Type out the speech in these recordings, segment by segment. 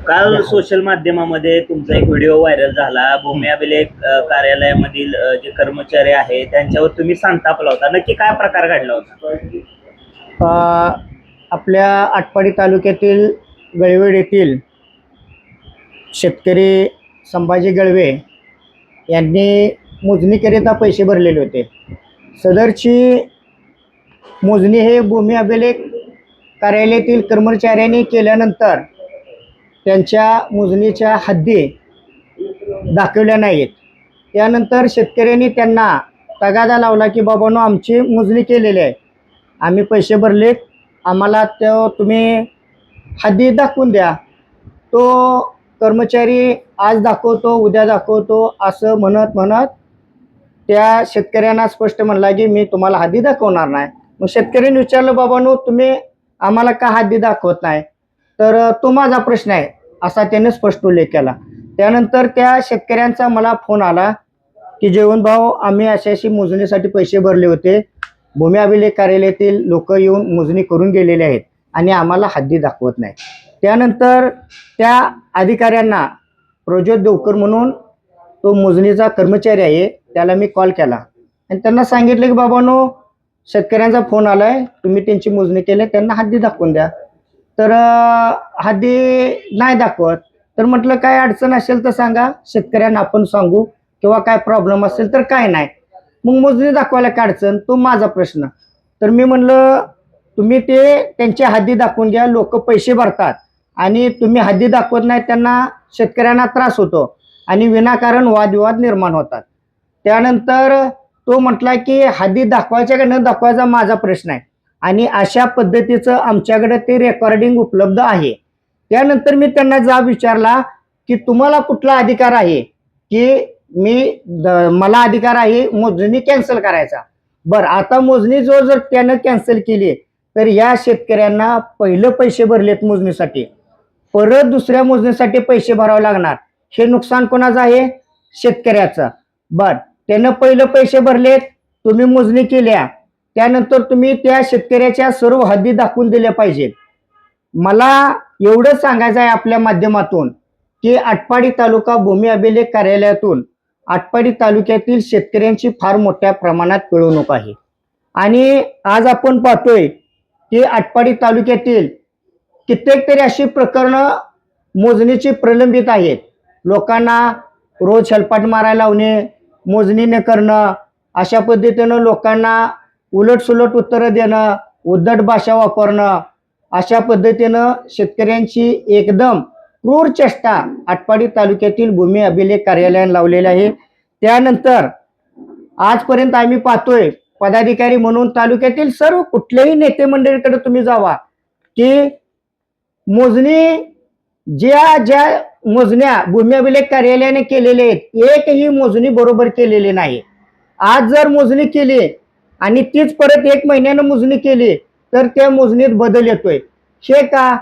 काल सोशल माध्यमामध्ये तुमचा एक व्हिडिओ व्हायरल झाला. भूमी अभिलेख कार्यालयामधील जे कर्मचारी आहेत त्यांच्यावर तुम्ही संतापला होता. नक्की काय प्रकार घडला होता? आपल्या आटपाडी तालुक्यातील गळवेड येथील शेतकरी संभाजी गळवे यांनी मोजणीकरिता पैसे भरलेले होते. सदरची मोजणी हे भूमी अभिलेख कार्यालयातील कर्मचाऱ्यांनी केल्यानंतर त्यांच्या मोजणीच्या हद्दी दाखवल्या नाहीत. त्यानंतर शेतकऱ्यांनी त्यांना तगादा लावला की बाबांनो, आमची मोजणी केलेली आहे, आम्ही पैसे भरलेत, आम्हाला तो तुम्ही हद्दी दाखवून द्या. तो कर्मचारी आज दाखवतो, उद्या दाखवतो असं म्हणत त्या शेतकऱ्यांना स्पष्ट म्हणला की मी तुम्हाला हद्दी दाखवणार नाही. मग शेतकऱ्यांनी विचारलं, बाबांनो तुम्ही आम्हाला का हद्दी दाखवत नाही? तर तो माझा प्रश्न आहे असा त्याने स्पष्ट उल्लेख केला. त्यानंतर त्या शेतकऱ्यांचा मला फोन आला की जयवंत भाऊ, आम्ही अशी मोजणीसाठी पैसे भरले होते, भूमी अभिलेख कार्यालयातील लोक येऊन मोजणी करून गेलेले आहेत आणि आम्हाला हद्दी दाखवत नाही. त्यानंतर त्या अधिकाऱ्यांना प्रज्योत देवकर म्हणून तो मोजणीचा कर्मचारी आहे, त्याला मी कॉल केला आणि त्यांना सांगितलं की बाबांनो, शेतकऱ्यांचा फोन आला आहे, तुम्ही त्यांची मोजणी केली, त्यांना हद्दी दाखवून द्या. तर हद्दी नाही दाखवत. तर म्हटलं काय अडचण असेल तर सांगा, शेतकऱ्यांना आपण सांगू, किंवा काय प्रॉब्लेम असेल तर काय नाही. मग मोजणी दाखवायला काय अडचण, तो माझा प्रश्न. तर मी म्हणलं तुम्ही ते त्यांच्या हद्दी दाखवून घ्या, लोक पैसे भरतात आणि तुम्ही हद्दी दाखवत नाही, त्यांना शेतकऱ्यांना त्रास होतो आणि विनाकारण वादविवाद निर्माण होतात. त्यानंतर तो म्हटला की हद्दी दाखवायच्या का न दाखवायचा माझा प्रश्न आहे आणि अशा पद्धतीचं आमच्याकडे ते रेकॉर्डिंग उपलब्ध आहे. त्यानंतर मी त्यांना जाब विचारला की तुम्हाला कुठला अधिकार आहे की मला अधिकार आहे मोजणी कॅन्सल करायचा. बरं, आता मोजणी जर त्यानं कॅन्सल केली तर या शेतकऱ्यांना पहिलं पैसे भरलेत मोजणीसाठी, परत दुसऱ्या मोजणीसाठी पैसे भरावे लागणार. हे नुकसान कोणाचं आहे? शेतकऱ्याचं. बरं, त्यानं पहिलं पैसे भरलेत, तुम्ही मोजणी केल्या, त्यानंतर तुम्ही त्या शेतकऱ्याच्या सर्व हद्दी दाखवून दिल्या पाहिजेत. मला एवढं सांगायचं आहे आपल्या माध्यमातून की आटपाडी तालुका भूमी अभिलेख कार्यालयातून आटपाडी तालुक्यातील शेतकऱ्यांची फार मोठ्या प्रमाणात पिळवणूक आहे आणि आज आपण पाहतोय की आटपाडी तालुक्यातील कित्येक तरी अशी प्रकरणं मोजणीची प्रलंबित आहेत. लोकांना रोज हेलपाट मारायला लावणे, मोजणी न करणं, अशा पद्धतीनं लोकांना उलटसुलट उत्तरं देणं, उद्धट भाषा वापरणं, अशा पद्धतीनं शेतकऱ्यांची एकदम क्रूर चेष्टा आटपाडी तालुक्यातील भूमी अभिलेख कार्यालयाने लावलेली आहे. त्यानंतर आजपर्यंत आम्ही पाहतोय पदाधिकारी म्हणून तालुक्यातील सर्व कुठल्याही नेते मंडळीकडे तुम्ही जावा की मोजणी ज्या मोजण्या भूमी अभिलेख कार्यालयाने केलेल्या आहेत, एकही मोजणी बरोबर केलेली नाही. आज जर मोजणी केली आणि तीच परत 1 महिन्यानं मोजणी केली तर त्या मोजणीत बदल येतोय. हे का?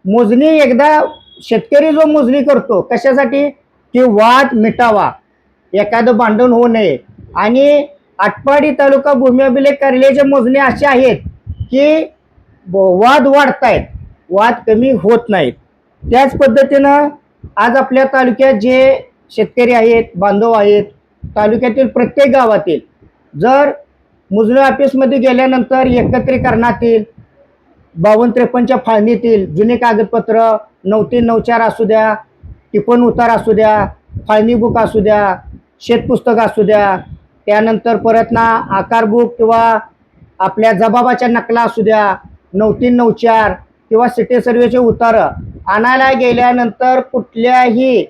मोजणी एकदा शेतकरी जो मोजणी करतो कशासाठी की वाद मिटावा, एखादं भांडण होऊ नये. आणि आटपाडी तालुका भूमी अभिलेख कार्यालयाच्या मोजण्या अशा आहेत की वाद वाढतायत, वाद कमी होत नाहीत. त्याच पद्धतीनं आज आपल्या तालुक्यात जे शेतकरी आहेत, बांधव आहेत, तालुक्यातील प्रत्येक गावातील जर मोजणी ऑफिसमध्ये गेल्यानंतर एकत्रीकरणातील 52-53च्या फाळणीतील जुने कागदपत्र 9394 असू द्या, टिपण उतार असू द्या, फाळणी बुक असू द्या, शेतपुस्तक असू द्या, त्यानंतर परत ना आकार बुक किंवा आपल्या जबाबाच्या नकला असू द्या, 9394 किंवा सिटी सर्वेचे उतार आणायला गेल्यानंतर कुठल्याही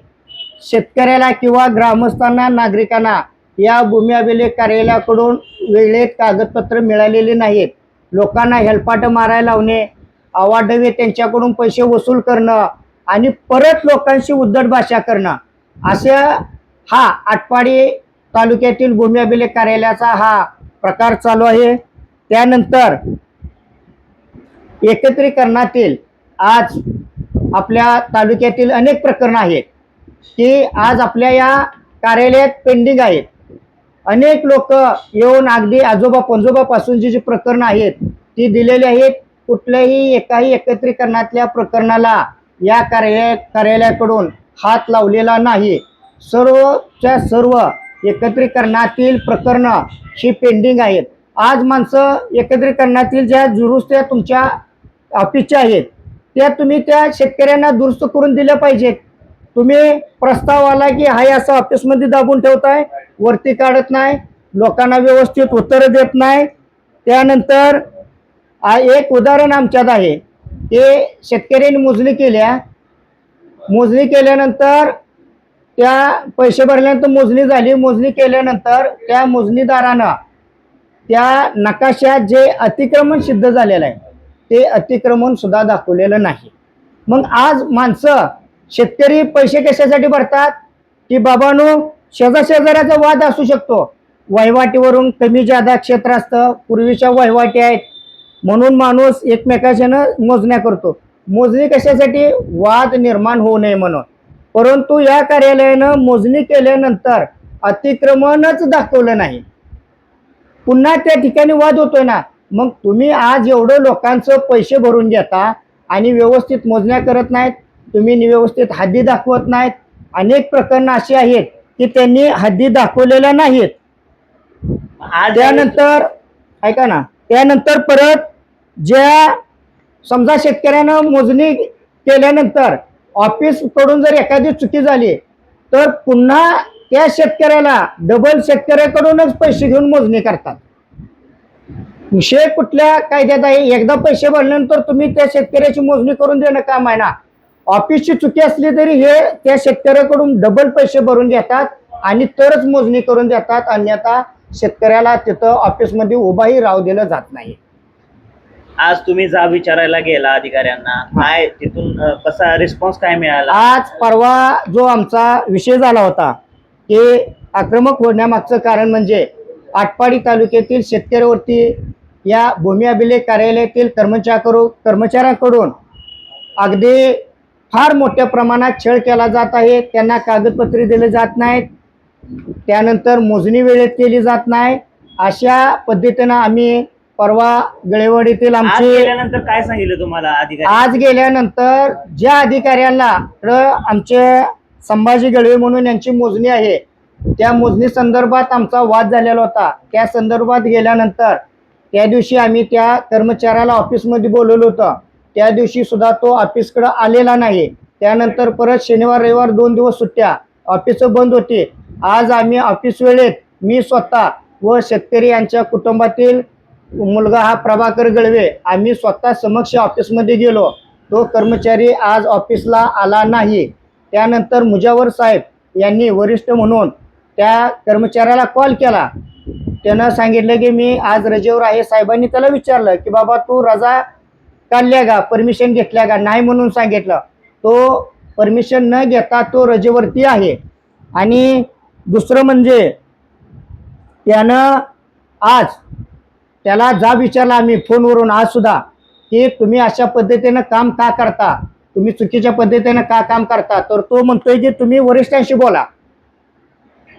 शेतकऱ्याला किंवा ग्रामस्थांना, नागरिकांना या भूमी अभिलेख कार्यालयाकडून वेळेत कागदपत्र मिळालेले नाहीत. लोकांना हेलपाट मारायला लावणे, अवाढव्य त्यांच्याकडून पैसे वसूल करणं आणि परत लोकांशी उद्धट भाषा करणं, अशा हा आटपाडी तालुक्यातील भूमी अभिलेख कार्यालयाचा हा प्रकार चालू आहे. त्यानंतर एकत्रीकरणातील आज आपल्या तालुक्यातील अनेक प्रकरणं आहेत की आज आपल्या या कार्यालयात पेंडिंग आहेत. अनेक लोक येऊन अगदी आजोबा पंजोबापासून जी प्रकरणं आहेत ती दिलेली आहेत. कुठल्याही एकाही एकत्रीकरणातल्या प्रकरणाला या कार्यालयाकडून हात लावलेला नाही. सर्वच्या सर्व एकत्रीकरणातील प्रकरणं ही पेंडिंग आहेत. आज माणसं एकत्रीकरणातील ज्या दुरुस्त्या तुमच्या ऑफिसच्या आहेत त्या तुम्ही त्या शेतकऱ्यांना दुरुस्त करून दिल्या पाहिजेत. तुम्ही प्रस्ताव आला की हाय असं ऑफिसमध्ये दाबून ठेवताय, वरती काढत नाही, लोकांना व्यवस्थित उत्तरं देत नाही. त्यानंतर एक उदाहरण आमच्यात आहे ते शेतकऱ्यांनी मोजणी केल्यानंतर त्या पैसे भरल्यानंतर मोजणी झाली. मोजणी केल्यानंतर त्या मोजणीदारानं त्या नकाशात जे अतिक्रमण सिद्ध झालेलं आहे ते अतिक्रमण सुद्धा दाखवलेलं नाही. मग आज माणसं शेतकरी पैसे कशासाठी भरतात की बाबांनो शेजाऱ्याचा वाद असू शकतो, वहिवाटीवरून कमी जादा क्षेत्र असतं, पूर्वीच्या वहिवाटी आहेत म्हणून माणूस एकमेकाच्यानं मोजण्या करतो. मोजणी कशासाठी? वाद निर्माण होऊ नये म्हणून. परंतु या कार्यालयानं मोजणी केल्यानंतर अतिक्रमणच दाखवलं नाही, पुन्हा त्या ठिकाणी वाद होतोय ना. मग तुम्ही आज एवढं लोकांचं पैसे भरून घेता आणि व्यवस्थित मोजण्या करत नाहीत, तुम्ही व्यवस्थित हद्दी दाखवत नाहीत. अनेक प्रकरणं अशी आहेत की त्यांनी हद्दी दाखवलेल्या नाहीत. त्यानंतर ऐका ना, त्यानंतर परत ज्या समजा शेतकऱ्यानं मोजणी केल्यानंतर ऑफिस कडून जर एखादी चुकी झाली तर पुन्हा त्या शेतकऱ्याला डबल शेतकऱ्याकडूनच पैसे घेऊन मोजणी करतात. विषय कुठल्या कायद्यात आहे? एकदा पैसे भरल्यानंतर तुम्ही त्या शेतकऱ्याची मोजणी करून देणं काम आहे ना. ऑफिसची चुकी असली तरी हे त्या शेतकऱ्याकडून डबल पैसे भरून घेतात आणि तरच मोजणी करून देतात, अन्यथा शेतकऱ्याला तिथं ऑफिसमध्ये उभाही राहू दिलं जात नाही. आज तुम्ही जा विचारायला गेला अधिकाऱ्यांना, काय तिथून कसा रिस्पॉन्स काय मिळाला? आज परवा जो आमचा विषय झाला होता ते आक्रमक होण्यामागचं कारण म्हणजे आटपाडी तालुक्यातील शेतकऱ्यावरती या भूमी अभिलेख कार्यालयातील कर्मचाऱ्यांकडून अगदी फार मोठ्या प्रमाणात छळ केला जात आहे. त्यांना कागदपत्रे दिले जात नाहीत, त्यानंतर मोजणी वेळेत केली जात नाही. अशा पद्धतीनं आम्ही परवा गळेवाडीतील गेल्यानंतर काय सांगितलं तुम्हाला अधिकारी? आज गेल्यानंतर ज्या अधिकाऱ्यांना आमचे संभाजी गळवे म्हणून यांची मोजणी आहे त्या मोजणी संदर्भात आमचा वाद झालेला होता. त्या संदर्भात गेल्यानंतर त्या दिवशी आम्ही त्या कर्मचाऱ्याला ऑफिसमध्ये बोलवलं होतं. त्या दिवशी सुद्धा तो ऑफिसकडे आलेला नाही. त्यानंतर परत शनिवार रविवार 2 दिवस सुट्ट्या, ऑफिस बंद होती. आज आम्ही ऑफिस वेळेत मी स्वतः व शेतकरी यांच्या कुटुंबातील मुलगा हा प्रभाकर गळवे आम्ही स्वतः समक्ष ऑफिसमध्ये गेलो. तो कर्मचारी आज ऑफिसला आला नाही. त्यानंतर मुजावर साहेब यांनी वरिष्ठ म्हणून त्या कर्मचाऱ्याला कॉल केला. त्यानं सांगितलं की मी आज रजेवर आहे. साहेबांनी त्याला विचारलं की बाबा तू रजा काढल्या का, परमिशन घेतल्या का? नाही म्हणून सांगितलं. तो परमिशन न घेता तो रजेवरती आहे. आणि दुसरं म्हणजे त्यानं आज त्याला जाब विचारला आम्ही फोनवरून आज सुद्धा की तुम्ही अशा पद्धतीनं काम का करता, तुम्ही चुकीच्या पद्धतीनं का काम करता? तर तो म्हणतोय की तुम्ही वरिष्ठांशी बोला,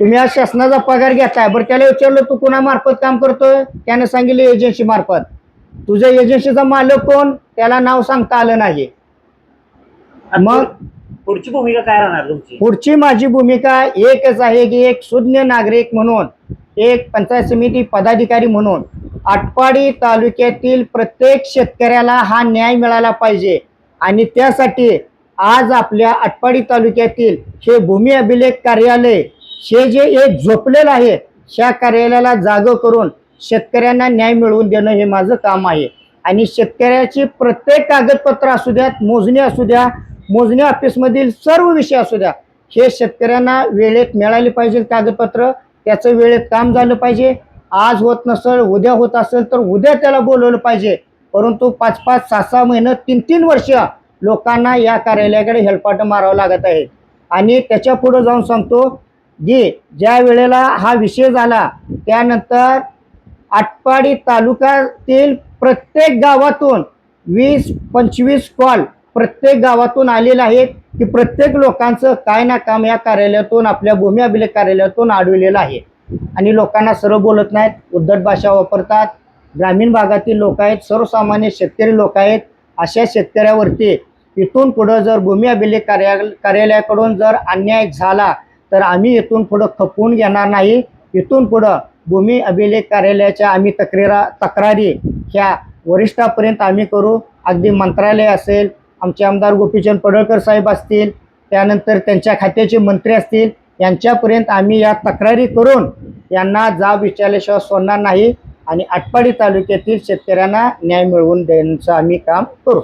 तुम्ही आज शासनाचा पगार घेताय. बरं त्याला विचारलं तू कुणामार्फत काम करतोय? त्यानं सांगितलं एजन्सी मार्फत. तुझ्या एजन्सीचा मालक कोण? त्याला नाव सांगता आलं नाही. मग पुढची भूमिका काय राहणार तुमची? पुढची माझी भूमिका एकच आहे की एक सुज्ञ नागरिक म्हणून, एक पंचायत समिती पदाधिकारी म्हणून आटपाडी तालुक्यातील प्रत्येक शेतकऱ्याला हा न्याय मिळाला पाहिजे. आणि त्यासाठी आज आपल्या आटपाडी तालुक्यातील हे भूमी अभिलेख कार्यालय हे जे एक झोपलेलं आहे ह्या कार्यालयाला जागं करून शेतकऱ्यांना न्याय मिळवून देणं हे माझं काम आहे. आणि शेतकऱ्याची प्रत्येक कागदपत्र असू द्यात, मोजणी असू द्या, मोजणी ऑफिसमधील सर्व विषय असू द्या, हे शेतकऱ्यांना वेळेत मिळाले पाहिजे कागदपत्र. त्याचं वेळेत काम झालं पाहिजे. आज होत नसेल, उद्या होत असेल तर उद्या त्याला बोलवलं पाहिजे. परंतु 5-5, 6-6 महिने, 3-3 वर्ष लोकांना या कार्यालयाकडे हेलपाटं मारावं लागत आहे. आणि त्याच्या पुढे जाऊन सांगतो की ज्या वेळेला हा विषय झाला त्यानंतर आटपाडी तालुक्यातील प्रत्येक गावातून 20-25 कॉल प्रत्येक गावातून आलेले आहेत की प्रत्येक लोकांचं काय ना काम या कार्यालयातून, आपल्या भूमी अभिलेख कार्यालयातून अडवलेलं आहे. आणि लोकांना सरळ बोलत नाहीत, उद्धट भाषा वापरतात. ग्रामीण भागातील लोक आहेत, सर्वसामान्य शेतकरी लोक आहेत. अशा शेतकऱ्यावरती इथून पुढं जर भूमी अभिलेख कार्यालयाकडून जर अन्याय झाला तर आम्ही इथून पुढं खपवून घेणार नाही. इथून पुढं भूमी अभिलेख कार्यालयाच्या आम्ही तक्रारी ह्या वरिष्ठापर्यंत आम्ही करू. अगदी मंत्रालय असेल, आमचे आमदार गोपीचंद पडळकर साहेब असतील, त्यानंतर त्यांच्या खात्याचे मंत्री असतील, यांच्यापर्यंत आम्ही या तक्रारी करून यांना जाब विचारल्याशिवाय सोडणार नाही आणि आटपाडी तालुक्यातील शेतकऱ्यांना न्याय मिळवून देण्याचं आम्ही काम करू.